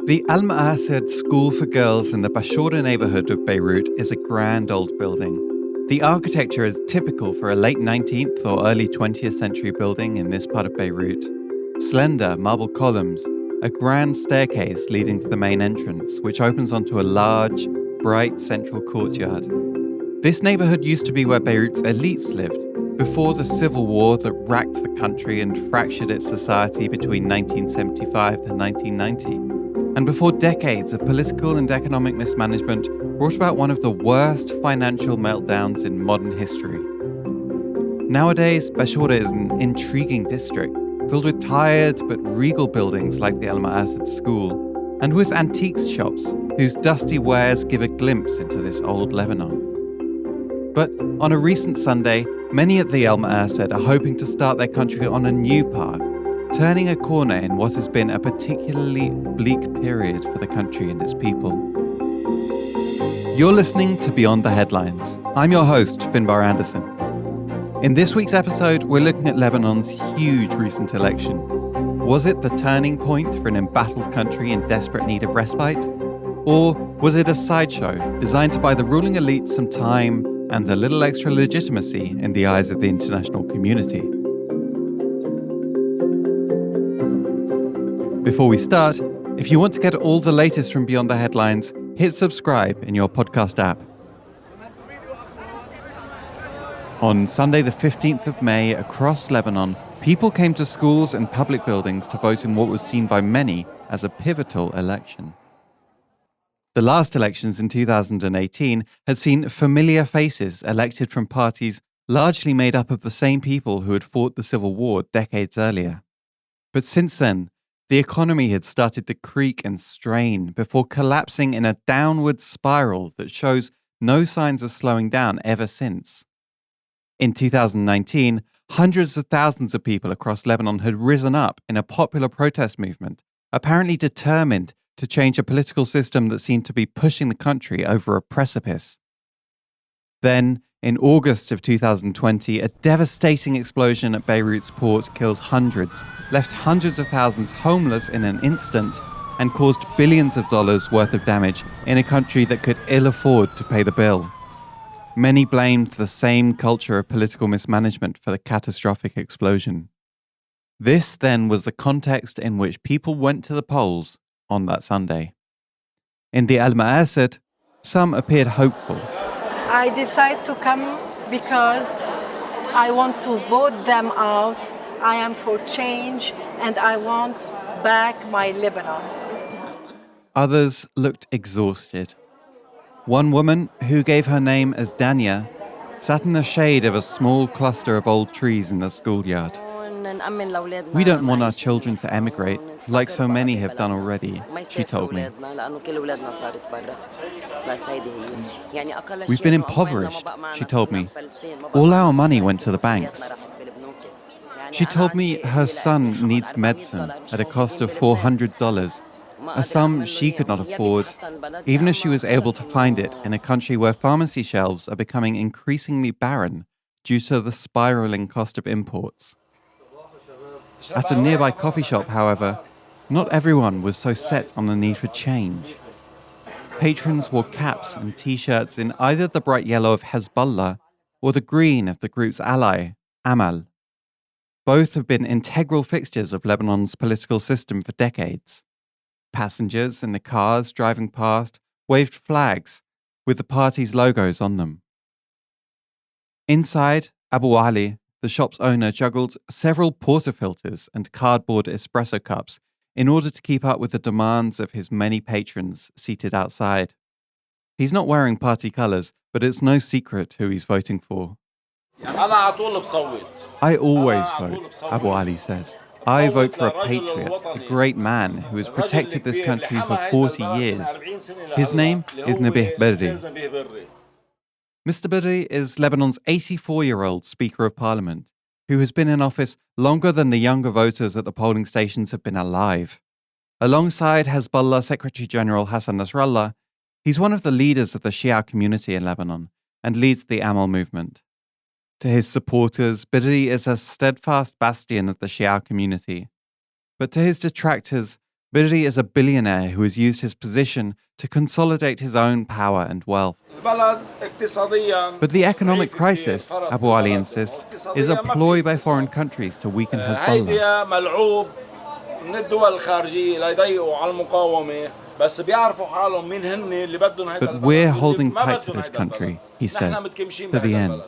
The Al Ma'asad School for Girls in the Bashura neighborhood of Beirut is a grand old building. The architecture is typical for a late 19th or early 20th century building in this part of Beirut. Slender marble columns, a grand staircase leading to the main entrance, which opens onto a large, bright central courtyard. This neighborhood used to be where Beirut's elites lived, before the civil war that racked the country and fractured its society between 1975 and 1990. And before decades of political and economic mismanagement brought about one of the worst financial meltdowns in modern history. Nowadays, Bashura is an intriguing district, filled with tired but regal buildings like the Al Ma'asad School, and with antiques shops whose dusty wares give a glimpse into this old Lebanon. But on a recent Sunday, many at the Al Ma'asad are hoping to start their country on a new path, turning a corner in what has been a particularly bleak period for the country and its people. You're listening to Beyond the Headlines. I'm your host, Finbar Anderson. In this week's episode, we're looking at Lebanon's huge recent election. Was it the turning point for an embattled country in desperate need of respite? Or was it a sideshow designed to buy the ruling elite some time and a little extra legitimacy in the eyes of the international community? Before we start, if you want to get all the latest from Beyond the Headlines, hit subscribe in your podcast app. On Sunday the 15th of May, across Lebanon, people came to schools and public buildings to vote in what was seen by many as a pivotal election. The last elections in 2018 had seen familiar faces elected from parties largely made up of the same people who had fought the civil war decades earlier. But since then, the economy had started to creak and strain before collapsing in a downward spiral that shows no signs of slowing down ever since. In 2019, hundreds of thousands of people across Lebanon had risen up in a popular protest movement, apparently determined to change a political system that seemed to be pushing the country over a precipice. Then, in August of 2020, a devastating explosion at Beirut's port killed hundreds, left hundreds of thousands homeless in an instant, and caused billions of dollars worth of damage in a country that could ill afford to pay the bill. Many blamed the same culture of political mismanagement for the catastrophic explosion. This then was the context in which people went to the polls on that Sunday. In the Al Ma'asad, some appeared hopeful. I decided to come because I want to vote them out. I am for change and I want back my Lebanon. Others looked exhausted. One woman, who gave her name as Dania, sat in the shade of a small cluster of old trees in the schoolyard. We don't want our children to emigrate, like so many have done already, she told me. We've been impoverished, she told me. All our money went to the banks. She told me her son needs medicine at a cost of $400, a sum she could not afford, even if she was able to find it in a country where pharmacy shelves are becoming increasingly barren due to the spiraling cost of imports. At a nearby coffee shop, however, not everyone was so set on the need for change. Patrons wore caps and t-shirts in either the bright yellow of Hezbollah or the green of the group's ally, Amal. Both have been integral fixtures of Lebanon's political system for decades. Passengers in the cars driving past waved flags with the party's logos on them. Inside, Abu Ali, the shop's owner, juggled several portafilters and cardboard espresso cups in order to keep up with the demands of his many patrons seated outside. He's not wearing party colours, but it's no secret who he's voting for. I always vote, Abu Ali says. I vote for a patriot, a great man who has protected this country for 40 years. His name is Nabih Berri. Mr. Berri is Lebanon's 84-year-old Speaker of Parliament, who has been in office longer than the younger voters at the polling stations have been alive. Alongside Hezbollah Secretary General Hassan Nasrallah, he's one of the leaders of the Shia community in Lebanon and leads the Amal movement. To his supporters, Berri is a steadfast bastion of the Shia community. But to his detractors, Bidri is a billionaire who has used his position to consolidate his own power and wealth. But the economic crisis, Abu Ali insists, is a ploy by foreign countries to weaken Hezbollah. But we're holding tight to this country, he says, to the end.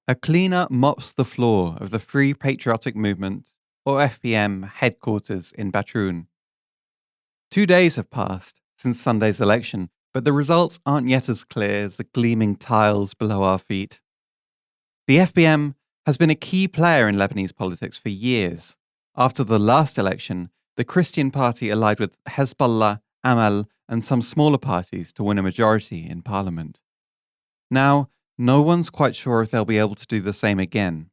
A cleaner mops the floor of the Free Patriotic Movement, or FPM, headquarters in Batroun. 2 days have passed since Sunday's election, but the results aren't yet as clear as the gleaming tiles below our feet. The FPM has been a key player in Lebanese politics for years. After the last election, the Christian party allied with Hezbollah, Amal, and some smaller parties to win a majority in parliament. Now, no one's quite sure if they'll be able to do the same again.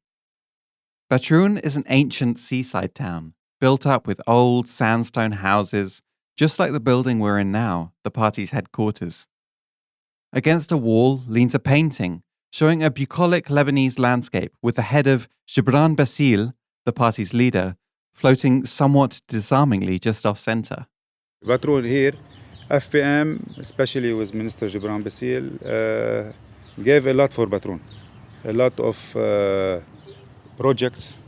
Batroun is an ancient seaside town, built up with old sandstone houses, just like the building we're in now, the party's headquarters. Against a wall leans a painting showing a bucolic Lebanese landscape with the head of Gibran Bassil, the party's leader, floating somewhat disarmingly just off-center. Batroun here, FPM, especially with Minister Gibran Bassil, gave a lot for Batroun. A lot of projects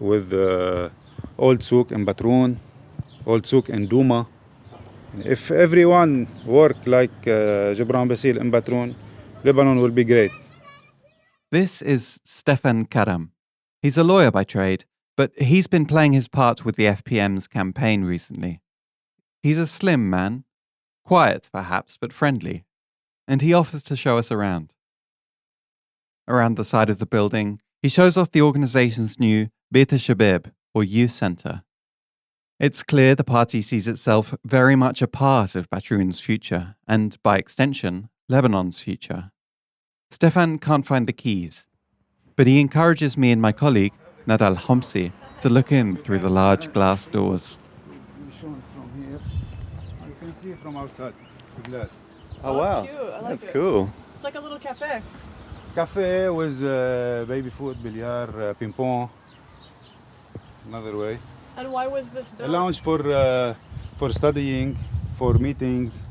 with old souk in Batroun, old souk in Douma. If everyone work like Gibran Bassil in Batroun, Lebanon will be great. This is Stefan Karam. He's a lawyer by trade, but he's been playing his part with the FPM's campaign recently. He's a slim man, quiet perhaps, but friendly, and he offers to show us around. Around the side of the building, he shows off the organization's new Beit Shabab, or youth center. It's clear the party sees itself very much a part of Batroun's future, and by extension, Lebanon's future. Stefan can't find the keys, but he encourages me and my colleague, Nadal Homsi, to look in through the large glass doors. From here, you can see from outside. It's a glass. Oh wow, That's cute. I like that's it. cool. It's like a little cafe. Cafe with baby food, billard, ping pong. Another way. And why was this A built? lounge for studying, for meetings.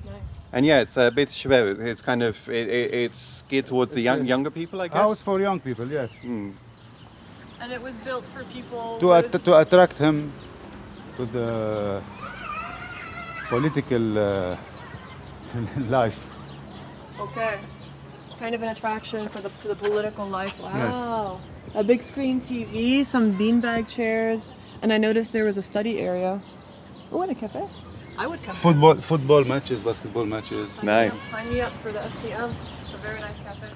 Nice. And yeah, it's Beit Shabab. It's kind of it's geared towards the younger people, I guess. House for young people, yes. And it was built for people To attract him to the political life. Okay. Kind of an attraction for to the political life. Wow. Yes. A big screen TV, some beanbag chairs, and I noticed there was a study area. Oh, and a cafe. I would come. Football matches, basketball matches. Nice. Sign me up for the FPM. It's a very nice cafe.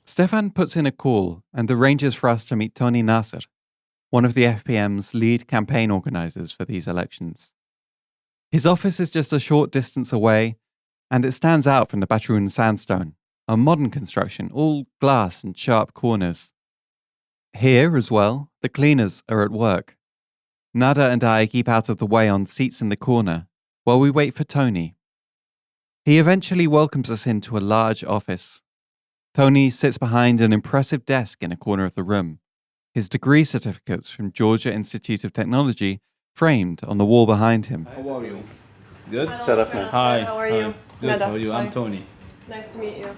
Stefan puts in a call and arranges for us to meet Tony Nasser, one of the FPM's lead campaign organizers for these elections. His office is just a short distance away, and it stands out from the Batroun sandstone, a modern construction, all glass and sharp corners. Here, as well, the cleaners are at work. Nada and I keep out of the way on seats in the corner while we wait for Tony. He eventually welcomes us into a large office. Tony sits behind an impressive desk in a corner of the room, his degree certificates from Georgia Institute of Technology framed on the wall behind him. How are you? Good? Hello, Mr. Nasser. Hi. How are you? Good. Nada. How are you? I'm Hi. Tony. Nice to meet you.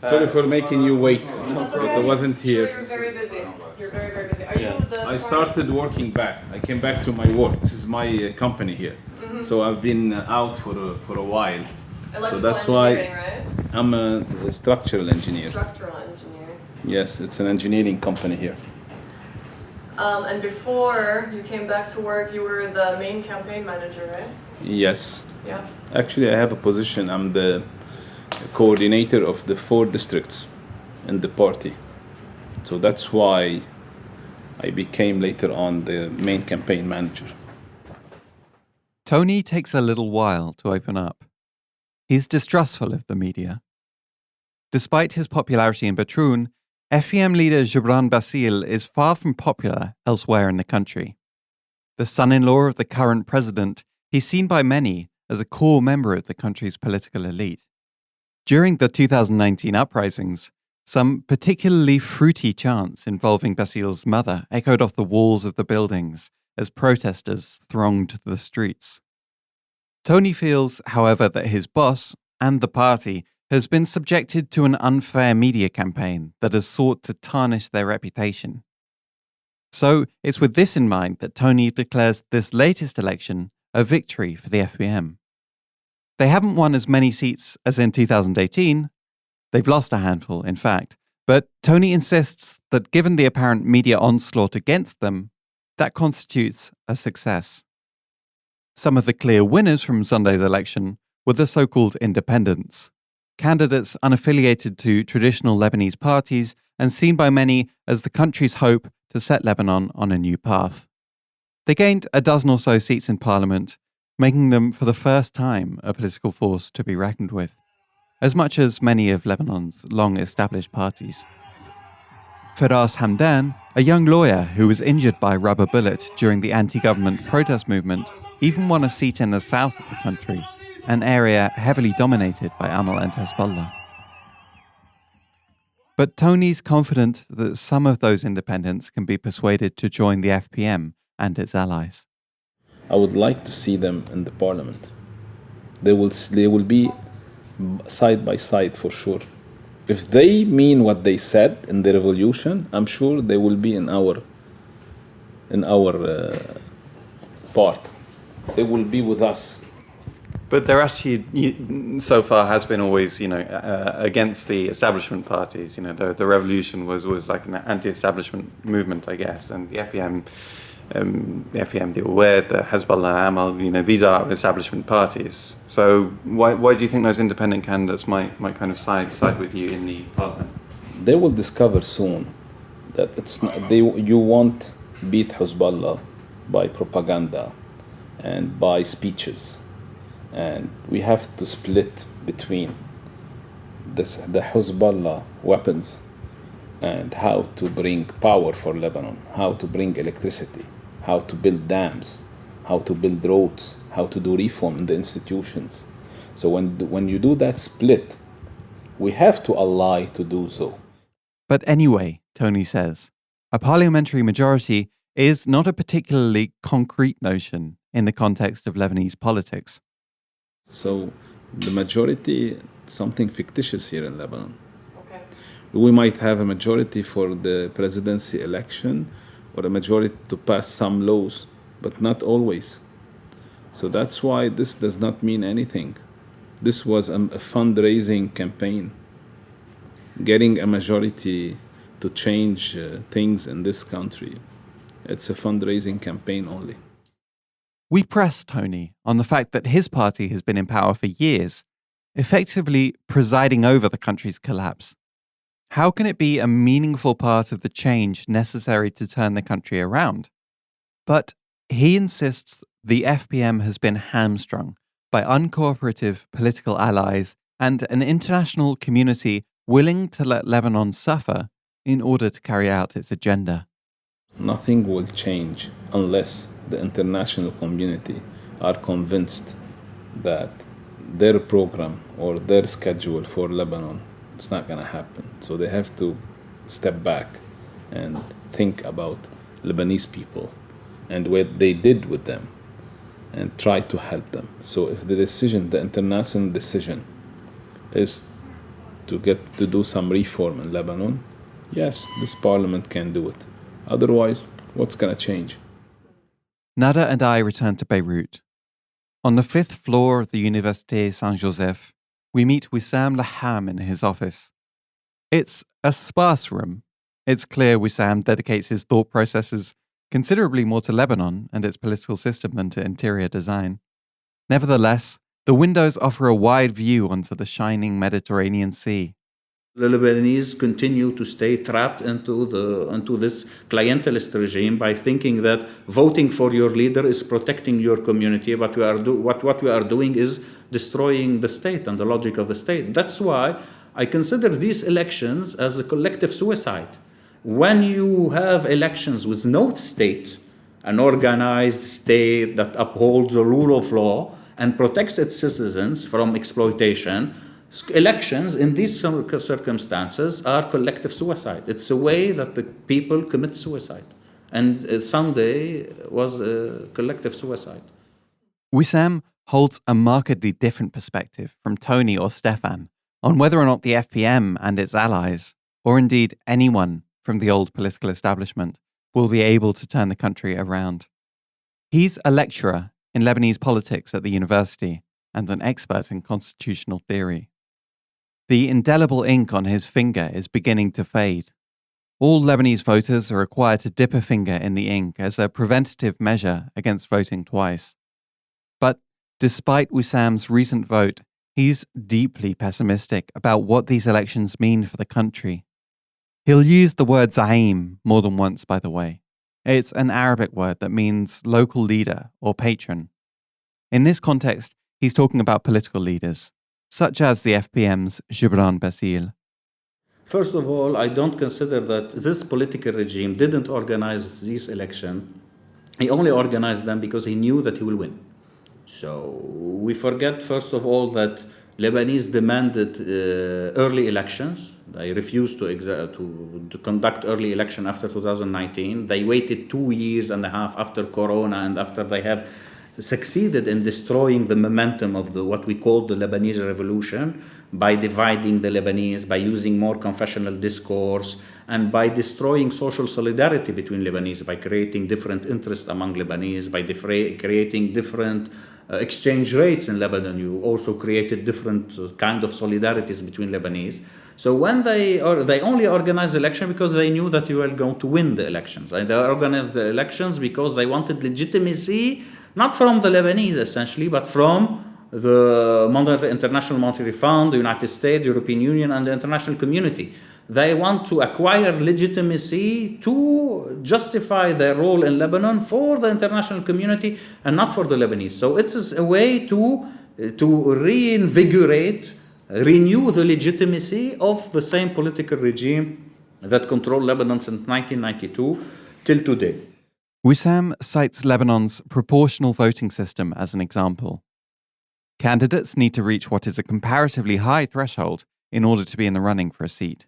Sorry for making you wait, That's but okay. I wasn't Sure, here. you're very busy. You're very, very busy. Are you the I started working back. I came back to my work. This is my company here. So I've been out for a while. electrical So that's why engineering, right? I'm a structural engineer. Structural engineer. Yes, it's an engineering company here. And before you came back to work, you were the main campaign manager, right? Yes. Yeah. Actually, I have a position. I'm the coordinator of the 4 districts in the party. So that's why I became later on the main campaign manager. Tony takes a little while to open up. He's distrustful of the media. Despite his popularity in Batroun, FPM leader Gibran Bassil is far from popular elsewhere in the country. The son-in-law of the current president, he's seen by many as a core member of the country's political elite. During the 2019 uprisings, Some particularly fruity chants involving Basil's mother echoed off the walls of the buildings as protesters thronged the streets. Tony feels, however, that his boss and the party has been subjected to an unfair media campaign that has sought to tarnish their reputation. So it's with this in mind that Tony declares this latest election a victory for the FPM. They haven't won as many seats as in 2018. They've lost a handful, in fact. But Tony insists that given the apparent media onslaught against them, that constitutes a success. Some of the clear winners from Sunday's election were the so-called independents, candidates unaffiliated to traditional Lebanese parties and seen by many as the country's hope to set Lebanon on a new path. They gained a dozen or so seats in parliament, making them for the first time a political force to be reckoned with, as much as many of Lebanon's long-established parties. Firas Hamdan, a young lawyer who was injured by a rubber bullet during the anti-government protest movement, even won a seat in the south of the country, an area heavily dominated by Amal and Hezbollah. But Tony's confident that some of those independents can be persuaded to join the FPM and its allies. I would like to see them in the parliament. They will be side by side for sure. If they mean what they said in the revolution, I'm sure they will be in our part. They will be with us. But there actually, so far, has been always, against the establishment parties. The revolution was like an anti-establishment movement, I guess, and the FPM, the Awad, the Hezbollah, Amal, these are establishment parties. So why do you think those independent candidates might kind of side with you in the parliament? They will discover soon that it's not, you won't beat Hezbollah by propaganda and by speeches. And we have to split between the Hezbollah weapons and how to bring power for Lebanon, how to bring electricity, how to build dams, how to build roads, how to do reform in the institutions. So when you do that split, we have to ally to do so. But anyway, Tony says, a parliamentary majority is not a particularly concrete notion in the context of Lebanese politics. So the majority, something fictitious here in Lebanon. Okay. We might have a majority for the presidency election or a majority to pass some laws, but not always. So that's why this does not mean anything. This was a fundraising campaign, getting a majority to change things in this country. It's a fundraising campaign only. We pressed Tony on the fact that his party has been in power for years, effectively presiding over the country's collapse. How can it be a meaningful part of the change necessary to turn the country around? But he insists the FPM has been hamstrung by uncooperative political allies and an international community willing to let Lebanon suffer in order to carry out its agenda. Nothing will change unless the international community are convinced that their program or their schedule for Lebanon is not going to happen. So they have to step back and think about Lebanese people and what they did with them and try to help them. So if the international decision is to do some reform in Lebanon, yes, this parliament can do it. Otherwise, what's going to change? Nada and I returned to Beirut. On the 5th floor of the Université Saint-Joseph, we meet Wissam Laham in his office. It's a sparse room. It's clear Wissam dedicates his thought processes considerably more to Lebanon and its political system than to interior design. Nevertheless, the windows offer a wide view onto the shining Mediterranean Sea. The Lebanese continue to stay trapped into this clientelist regime by thinking that voting for your leader is protecting your community, but what we are doing is destroying the state and the logic of the state. That's why I consider these elections as a collective suicide. When you have elections with no state, an organized state that upholds the rule of law and protects its citizens from exploitation, Elections in these circumstances are collective suicide. It's a way that the people commit suicide. And Sunday was a collective suicide. Wissam holds a markedly different perspective from Tony or Stefan on whether or not the FPM and its allies, or indeed anyone from the old political establishment, will be able to turn the country around. He's a lecturer in Lebanese politics at the university and an expert in constitutional theory. The indelible ink on his finger is beginning to fade. All Lebanese voters are required to dip a finger in the ink as a preventative measure against voting twice. But despite Wissam's recent vote, he's deeply pessimistic about what these elections mean for the country. He'll use the word Zaim more than once, by the way. It's an Arabic word that means local leader or patron. In this context, he's talking about political leaders, such as the FPM's Gibran Bassil. First of all, I don't consider that this political regime didn't organize this election. He only organized them because he knew that he will win. So we forget, first of all, that Lebanese demanded early elections. They refused to conduct early election after 2019. They waited 2 years and a half after Corona and after they have succeeded in destroying the momentum of what we call the Lebanese revolution by dividing the Lebanese, by using more confessional discourse, and by destroying social solidarity between Lebanese, by creating different interests among Lebanese, by creating different exchange rates in Lebanon. You also created different kind of solidarities between Lebanese. So when they only organized the election because they knew that you were going to win the elections. And they organized the elections because they wanted legitimacy, not from the Lebanese essentially, but from the International Monetary Fund, the United States, the European Union, and the international community. They want to acquire legitimacy to justify their role in Lebanon for the international community and not for the Lebanese. So it is a way to reinvigorate, renew the legitimacy of the same political regime that controlled Lebanon since 1992 till today. Wissam cites Lebanon's proportional voting system as an example. Candidates need to reach what is a comparatively high threshold in order to be in the running for a seat.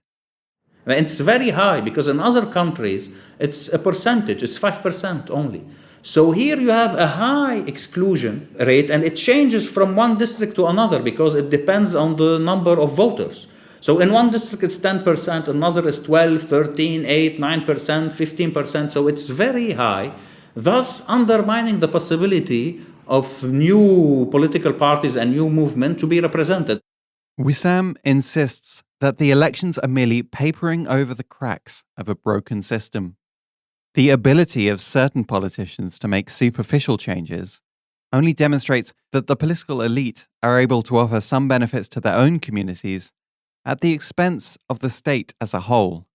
It's very high because in other countries, it's a percentage, it's 5% only. So here you have a high exclusion rate and it changes from one district to another because it depends on the number of voters. So in one district it's 10%, another is 12, 13, 8, 9%, 15%. So it's very high, thus undermining the possibility of new political parties and new movement to be represented. Wissam insists that the elections are merely papering over the cracks of a broken system. The ability of certain politicians to make superficial changes only demonstrates that the political elite are able to offer some benefits to their own communities at the expense of the state as a whole.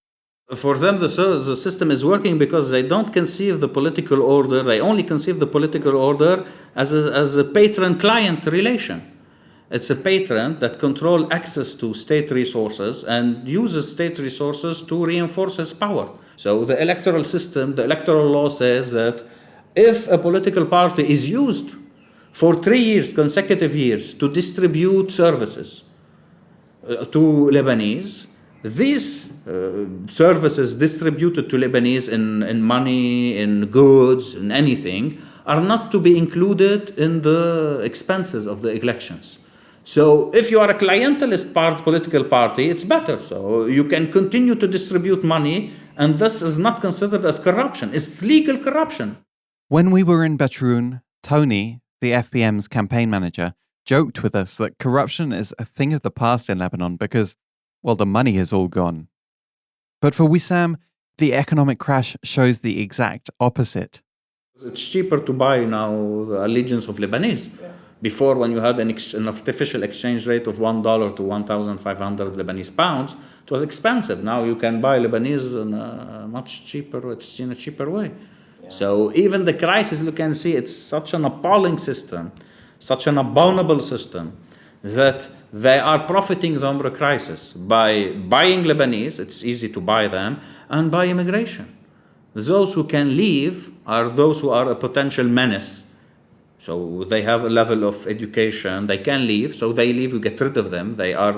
For them, the system is working because they don't conceive the political order, they only conceive the political order as a patron-client relation. It's a patron that controls access to state resources and uses state resources to reinforce his power. So the electoral system, the electoral law says that if a political party is used for 3 years, consecutive years, to distribute services to Lebanese, these services distributed to Lebanese in money, in goods, in anything, are not to be included in the expenses of the elections. So if you are a clientelist political party, it's better. So you can continue to distribute money, and this is not considered as corruption. It's legal corruption. When we were in Betroun, Tony, the FPM's campaign manager, joked with us that corruption is a thing of the past in Lebanon because, well, the money is all gone. But for Wissam, the economic crash shows the exact opposite. It's cheaper to buy now the allegiance of Lebanese. Yeah. Before, when you had an artificial exchange rate of $1 to 1,500 Lebanese pounds, it was expensive. Now you can buy Lebanese in much cheaper, it's in a cheaper way. Yeah. So even the crisis, you can see it's such an appalling system, such an abominable system, that they are profiting from the crisis by buying Lebanese, it's easy to buy them, and by immigration. Those who can leave are those who are a potential menace So they have a level of education. They can leave. So they leave. We get rid of them. They are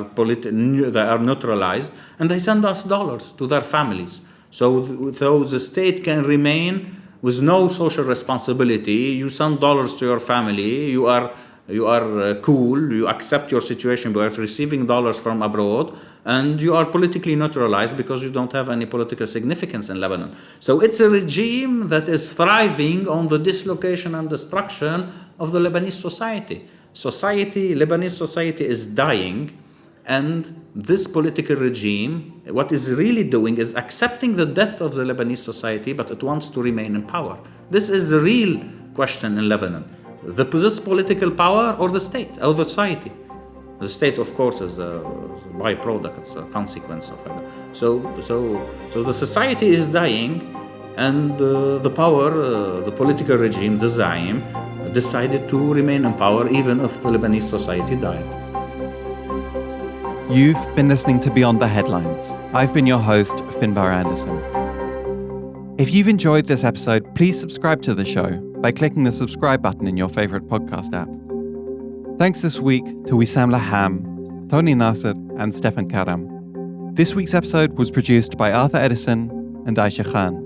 neutralized, and they send us dollars to their families. So the state can remain with no social responsibility. You send dollars to your family. You are cool. You accept your situation by receiving dollars from abroad, and you are politically neutralized because you don't have any political significance in Lebanon. So it's a regime that is thriving on the dislocation and destruction of the Lebanese society. Lebanese society is dying, and this political regime, what is really doing is accepting the death of the Lebanese society, but it wants to remain in power. This is the real question in Lebanon. This political power or the state or the society. The state, of course, is a byproduct. It's a consequence of it. So the society is dying, and the power, the political regime, the Zaim, decided to remain in power even if the Lebanese society died. You've been listening to Beyond the Headlines. I've been your host, Finbar Anderson. If you've enjoyed this episode, please subscribe to the show by clicking the subscribe button in your favorite podcast app. Thanks this week to Wissam Laham, Tony Nasser, and Stefan Karam. This week's episode was produced by Arthur Edison and Aisha Khan.